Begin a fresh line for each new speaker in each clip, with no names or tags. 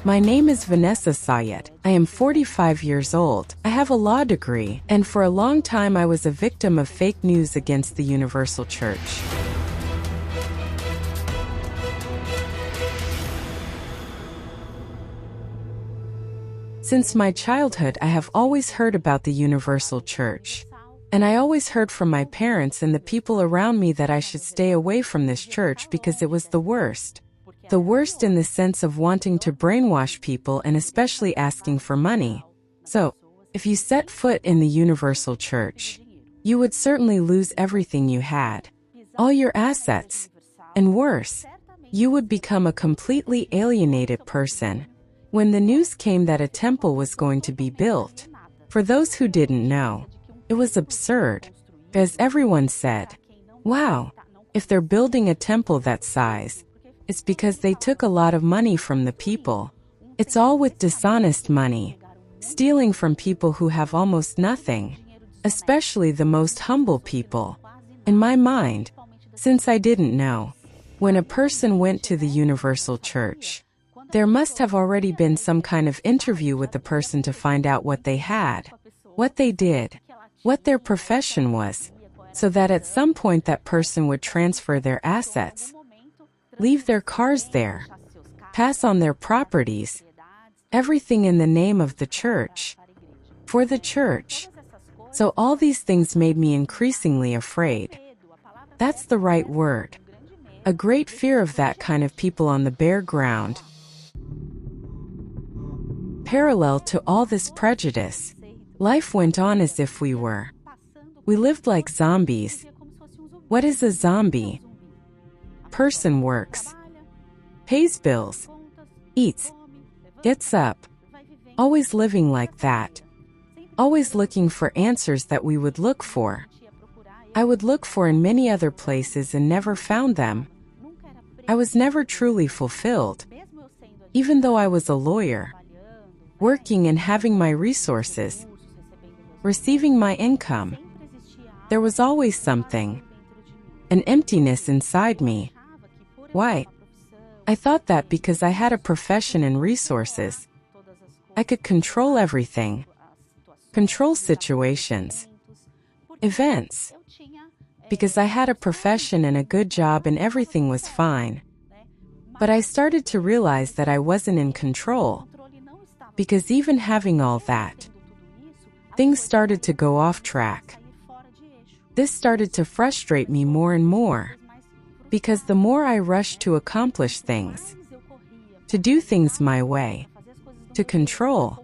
My name is Vanessa. I am 45 years old. I have a law degree, and for a long time I was a victim of fake news against the Universal Church. Since my childhood, I have always heard about the Universal Church. And I always heard from my parents and the people around me that I should stay away from this church because it was the worst. The worst in the sense of wanting to brainwash people and especially asking for money. So, if you set foot in the Universal Church, you would certainly lose everything you had, all your assets, and worse, you would become a completely alienated person. When the news came that a temple was going to be built, for those who didn't know, it was absurd, as everyone said, wow, if they're building a temple that size, it's because they took a lot of money from the people. It's all with dishonest money, stealing from people who have almost nothing, especially the most humble people. In my mind, since I didn't know, when a person went to the Universal Church, there must have already been some kind of interview with the person to find out what they had, what they did, what their profession was, so that at some point that person would transfer their assets, leave their cars there, pass on their properties, everything in the name of the church, for the church. So all these things made me increasingly afraid. That's the right word. A great fear of that kind of people on the bare ground. Parallel to all this prejudice, life went on as if we lived like zombies. What is a zombie? Person works, pays bills, eats, gets up, always living like that, always looking for answers that we would look for. I would look for in many other places and never found them. I was never truly fulfilled, even though I was a lawyer, working and having my resources, receiving my income. There was always something, an emptiness inside me. Why? I thought that because I had a profession and resources, I could control everything, control situations, events. Because I had a profession and a good job and everything was fine. But I started to realize that I wasn't in control. Because even having all that, things started to go off track. This started to frustrate me more and more. Because the more I rushed to accomplish things, to do things my way, to control,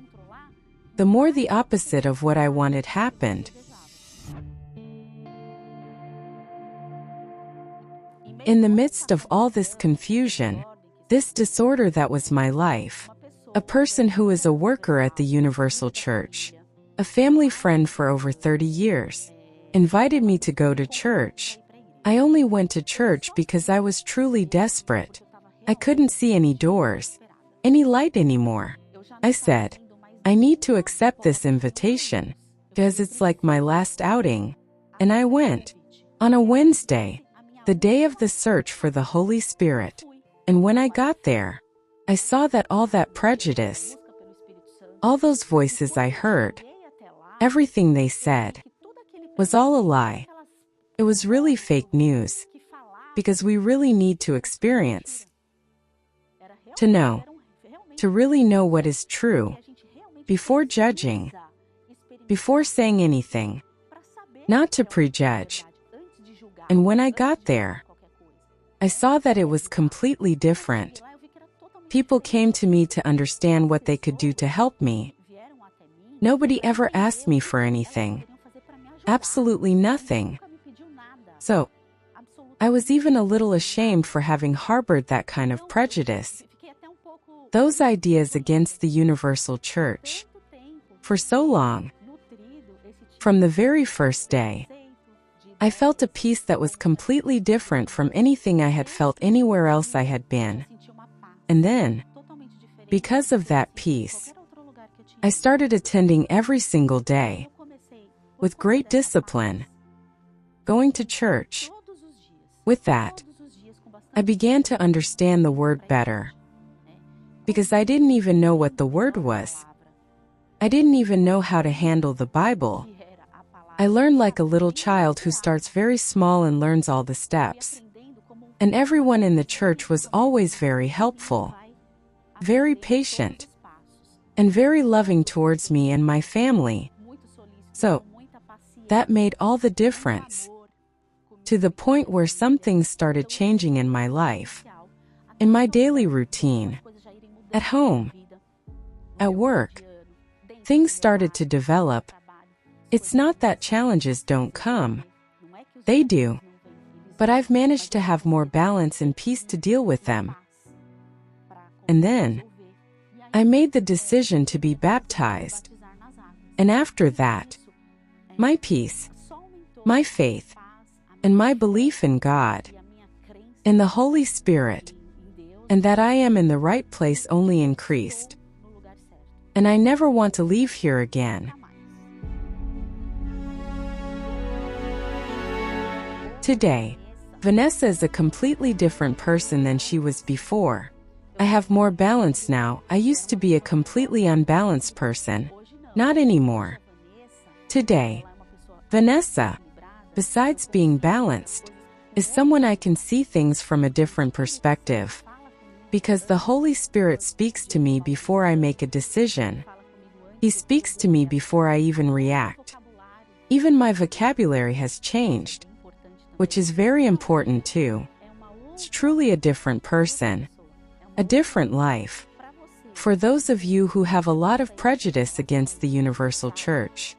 the more the opposite of what I wanted happened. In the midst of all this confusion, this disorder that was my life, a person who is a worker at the Universal Church, a family friend for over 30 years, invited me to go to church. I only went to church because I was truly desperate. I couldn't see any doors, any light anymore. I said, I need to accept this invitation, because it's like my last outing. And I went, on a Wednesday, the day of the search for the Holy Spirit. And when I got there, I saw that all that prejudice, all those voices I heard, everything they said, was all a lie. It was really fake news, because we really need to experience, to know, to really know what is true, before judging, before saying anything, not to prejudge. And when I got there, I saw that it was completely different. People came to me to understand what they could do to help me. Nobody ever asked me for anything. Absolutely nothing. So, I was even a little ashamed for having harbored that kind of prejudice. Those ideas against the Universal Church. For so long. From the very first day, I felt a peace that was completely different from anything I had felt anywhere else I had been. And then, because of that peace, I started attending every single day, with great discipline, going to church. With that, I began to understand the word better. because I didn't even know what the word was. I didn't even know how to handle the Bible. I learned like a little child who starts very small and learns all the steps. And everyone in the church was always very helpful, very patient, and very loving towards me and my family. So, that made all the difference. To the point where some things started changing in my life, in my daily routine, at home, at work. Things started to develop. It's not that challenges don't come. They do. But I've managed to have more balance and peace to deal with them. And then, I made the decision to be baptized. And after that, my peace, my faith, and my belief in God, in the Holy Spirit, and that I am in the right place only increased. And I never want to leave here again. Today, Vanessa is a completely different person than she was before. I have more balance now. I used to be a completely unbalanced person. Not anymore. Today, Vanessa, besides being balanced, is someone I can see things from a different perspective. Because the Holy Spirit speaks to me before I make a decision. He speaks to me before I even react. Even my vocabulary has changed, which is very important too. It's truly a different person, a different life. For those of you who have a lot of prejudice against the Universal Church,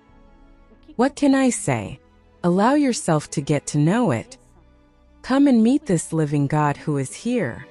what can I say? Allow yourself to get to know it. Come and meet this living God who is here.